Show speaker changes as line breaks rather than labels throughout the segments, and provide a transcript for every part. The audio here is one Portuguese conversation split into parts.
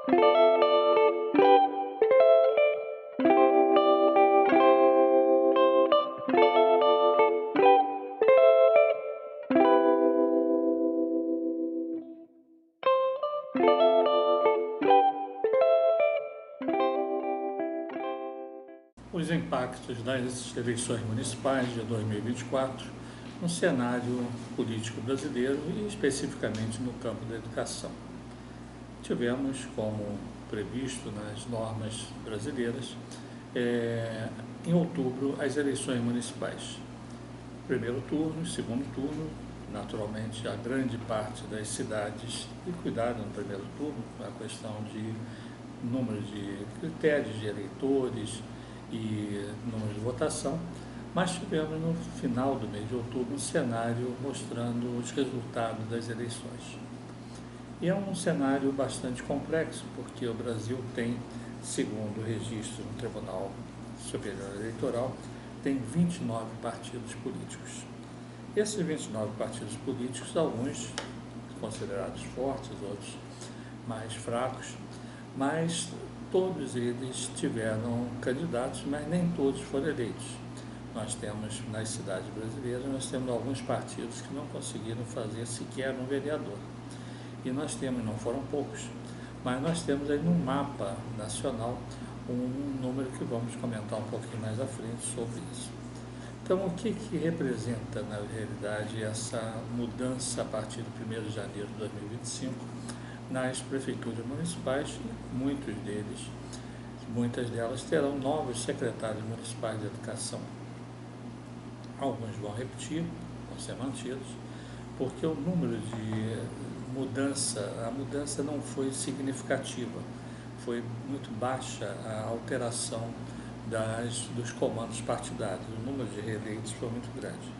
Os impactos das eleições municipais de 2024 no cenário político brasileiro e especificamente no campo da educação. Tivemos, como previsto nas normas brasileiras, em outubro as eleições municipais. Primeiro turno, segundo turno, naturalmente a grande parte das cidades, e cuidado no primeiro turno, a questão de número de critérios de eleitores e número de votação, mas tivemos no final do mês de outubro um cenário mostrando os resultados das eleições. E é um cenário bastante complexo, porque o Brasil tem, segundo o registro no Tribunal Superior Eleitoral, tem 29 partidos políticos. Esses 29 partidos políticos, alguns considerados fortes, outros mais fracos, mas todos eles tiveram candidatos, mas nem todos foram eleitos. Nós temos, nas cidades brasileiras, nós temos alguns partidos que não conseguiram fazer sequer um vereador. E nós temos, não foram poucos, mas nós temos aí no mapa nacional um número que vamos comentar um pouquinho mais à frente sobre isso. Então, o que representa, na realidade, essa mudança a partir do 1º de janeiro de 2025 nas prefeituras municipais? Muitas delas terão novos secretários municipais de educação. Alguns vão repetir, vão ser mantidos, porque o número de a mudança não foi significativa, foi muito baixa a alteração dos comandos partidários, o número de reeleitos foi muito grande.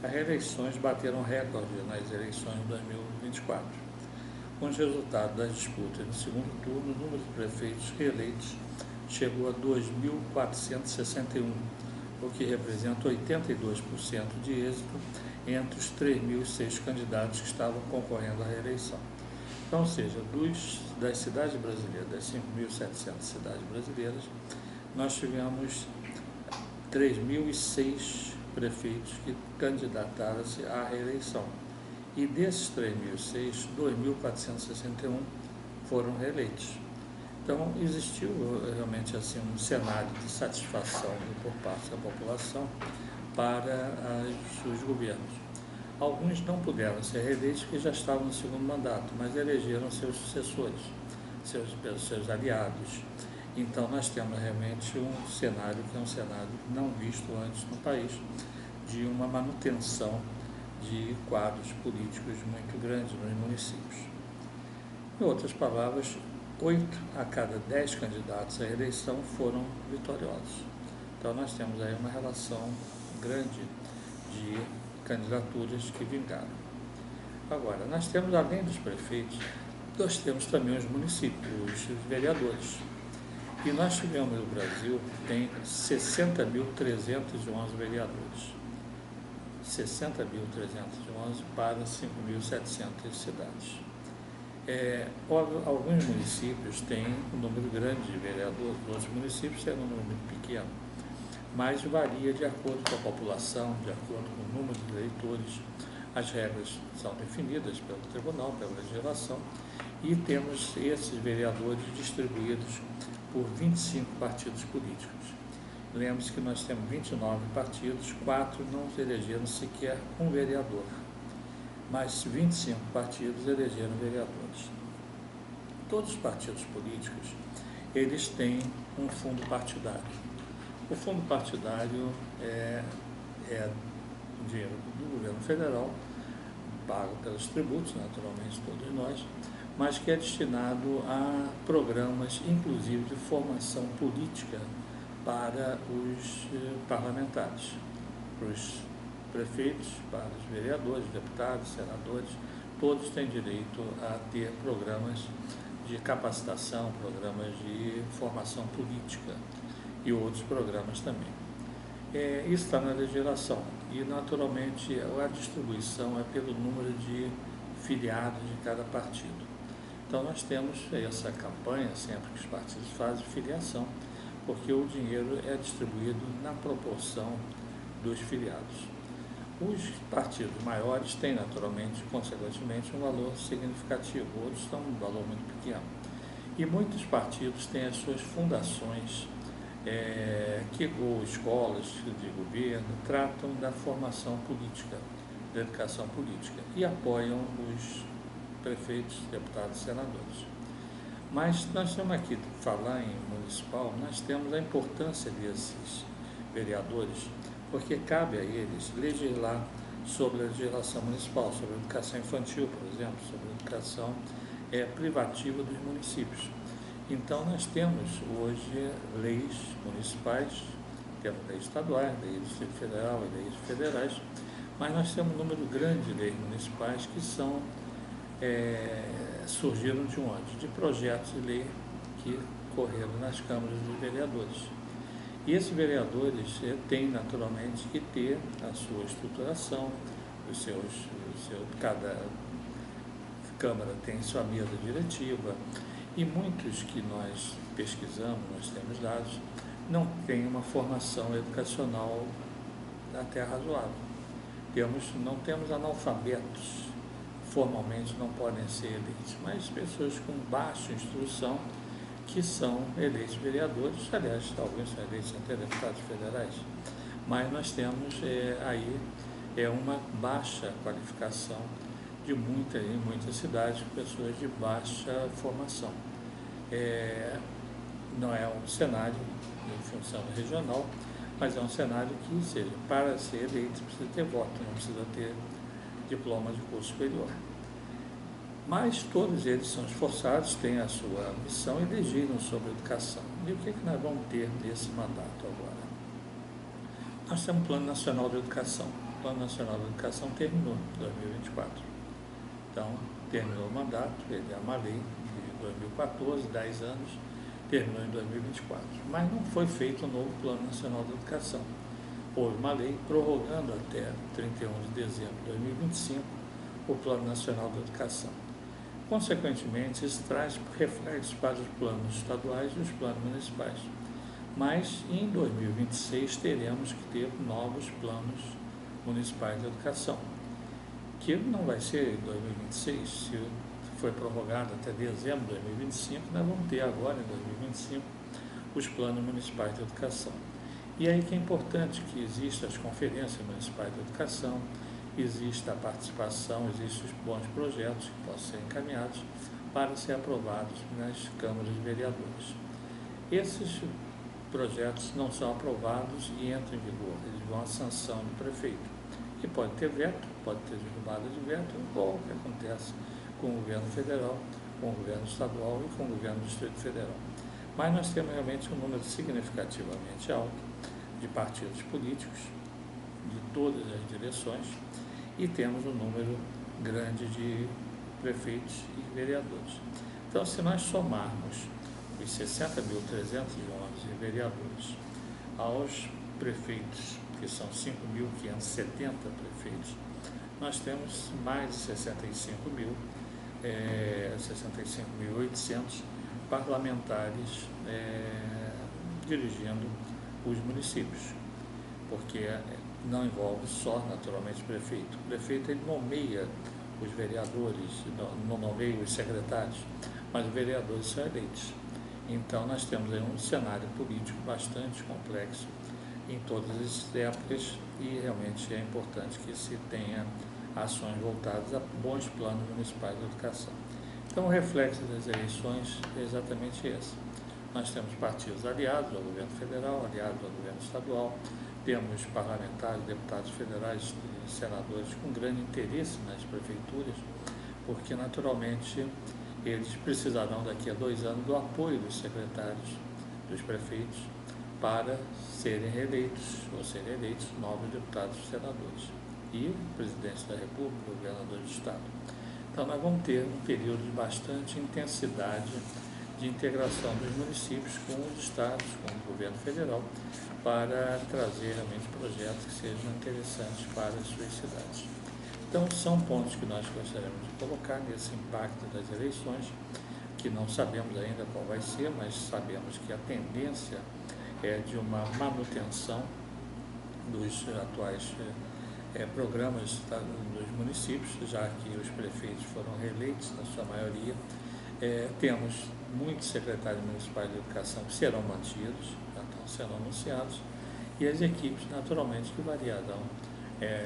As reeleições bateram recorde nas eleições de 2024. Com os resultados das disputas no segundo turno, o número de prefeitos reeleitos chegou a 2.461, o que representa 82% de êxito entre os 3.006 candidatos que estavam concorrendo à reeleição. Então, ou seja, das cidades brasileiras, das 5.700 cidades brasileiras, nós tivemos 3.006 prefeitos que candidataram-se à reeleição. E desses 3.006, 2.461 foram reeleitos. Então, existiu realmente assim, um cenário de satisfação por parte da população para os governos. Alguns não puderam ser reeleitos porque já estavam no segundo mandato, mas elegeram seus sucessores, seus aliados. Então, nós temos realmente um cenário que é um cenário não visto antes no país, de uma manutenção de quadros políticos muito grandes nos municípios. Em outras palavras, 8 a cada 10 candidatos à eleição foram vitoriosos. Então, nós temos aí uma relação grande de candidaturas que vingaram. Agora, nós temos, além dos prefeitos, nós temos também os municípios, os vereadores. E nós tivemos no Brasil, tem 60.311 vereadores. 60.311 para 5.700 cidades. Alguns municípios têm um número grande de vereadores, outros municípios têm um número muito pequeno, mas varia de acordo com a população, de acordo com o número de eleitores. As regras são definidas pelo tribunal, pela legislação, e temos esses vereadores distribuídos por 25 partidos políticos. Lembre-se que nós temos 29 partidos, 4 não elegeram sequer um vereador, mas 25 partidos elegeram vereadores. Todos os partidos políticos, eles têm um fundo partidário. O fundo partidário é dinheiro do governo federal, pago pelos tributos, naturalmente, todos nós, mas que é destinado a programas, inclusive de formação política para os parlamentares, para os prefeitos, para os vereadores, deputados, senadores, todos têm direito a ter programas de capacitação, programas de formação política e outros programas também. Isso está na legislação e, naturalmente, a distribuição é pelo número de filiados de cada partido. Então nós temos essa campanha, sempre que os partidos fazem, filiação, porque o dinheiro é distribuído na proporção dos filiados. Os partidos maiores têm, naturalmente, consequentemente, um valor significativo, outros têm um valor muito pequeno. E muitos partidos têm as suas fundações, ou escolas de governo, tratam da formação política, da educação política, e apoiam os prefeitos, deputados e senadores. Mas nós estamos aqui falar em municipal, nós temos a importância desses vereadores, porque cabe a eles legislar sobre a legislação municipal, sobre a educação infantil, por exemplo, sobre a educação privativa dos municípios. Então, nós temos hoje leis municipais, temos leis estaduais, leis do Distrito Federal e leis federais, mas nós temos um número grande de leis municipais que surgiram de onde? De projetos de lei que correram nas câmaras dos vereadores. E esses vereadores têm, naturalmente, que ter a sua estruturação, cada Câmara tem sua mesa diretiva, e muitos que nós pesquisamos, nós temos dados, não têm uma formação educacional até razoável. Não temos analfabetos, formalmente não podem ser eleitos, mas pessoas com baixa instrução que são eleitos vereadores, aliás, alguns são eleitos até deputados federais, mas nós temos uma baixa qualificação em muitas cidades, pessoas de baixa formação. Não é um cenário em função regional, mas é um cenário que, seja, para ser eleito precisa ter voto, não precisa ter diploma de curso superior. Mas todos eles são esforçados, têm a sua missão e legislam sobre educação. E o que nós vamos ter nesse mandato agora? Nós temos o Plano Nacional de Educação. O Plano Nacional de Educação terminou em 2024. Então, terminou o mandato, ele é uma lei de 2014, 10 anos, terminou em 2024. Mas não foi feito um novo Plano Nacional de Educação. Houve uma lei prorrogando até 31 de dezembro de 2025 o Plano Nacional de Educação. Consequentemente, isso traz reflexos para os planos estaduais e os planos municipais. Mas, em 2026, teremos que ter novos planos municipais de educação, que não vai ser em 2026, se foi prorrogado até dezembro de 2025, nós vamos ter agora, em 2025, os planos municipais de educação. E aí que é importante que existam as conferências municipais de educação, exista a participação, existem os bons projetos que possam ser encaminhados para ser aprovados nas câmaras de vereadores. Esses projetos não são aprovados e entram em vigor, eles vão à sanção do prefeito. E pode ter veto, pode ter derrubada de veto, igual o que acontece com o governo federal, com o governo estadual e com o governo do Distrito Federal. Mas nós temos realmente um número significativamente alto de partidos políticos, de todas as direções, e temos um número grande de prefeitos e vereadores. Então, se nós somarmos os 60.311 vereadores aos prefeitos, que são 5.570 prefeitos, nós temos mais de 65.800 parlamentares dirigindo os municípios, porque não envolve só, naturalmente, o prefeito. O prefeito, ele nomeia os vereadores, não nomeia os secretários, mas os vereadores são eleitos. Então, nós temos aí um cenário político bastante complexo em todas as épocas e realmente é importante que se tenha ações voltadas a bons planos municipais de educação. Então, o reflexo das eleições é exatamente esse. Nós temos partidos aliados ao governo federal, aliados ao governo estadual, temos parlamentares, deputados federais e senadores com grande interesse nas prefeituras, porque, naturalmente, eles precisarão daqui a 2 anos do apoio dos secretários, dos prefeitos, para serem reeleitos ou serem eleitos novos deputados e senadores. E o presidente da República, o governador do Estado. Então, nós vamos ter um período de bastante intensidade de integração dos municípios com os estados, com o governo federal, para trazer realmente projetos que sejam interessantes para as suas cidades. Então, são pontos que nós gostaríamos de colocar nesse impacto das eleições, que não sabemos ainda qual vai ser, mas sabemos que a tendência é de uma manutenção dos atuais programas dos municípios, já que os prefeitos foram reeleitos na sua maioria. Temos muitos secretários municipais de educação que serão mantidos, já estão sendo anunciados, e as equipes, naturalmente, que variarão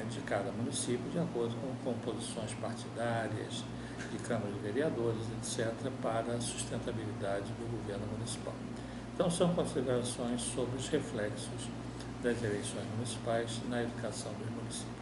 de cada município, de acordo com composições partidárias, de Câmara de Vereadores, etc., para a sustentabilidade do governo municipal. Então, são considerações sobre os reflexos das eleições municipais na educação dos municípios.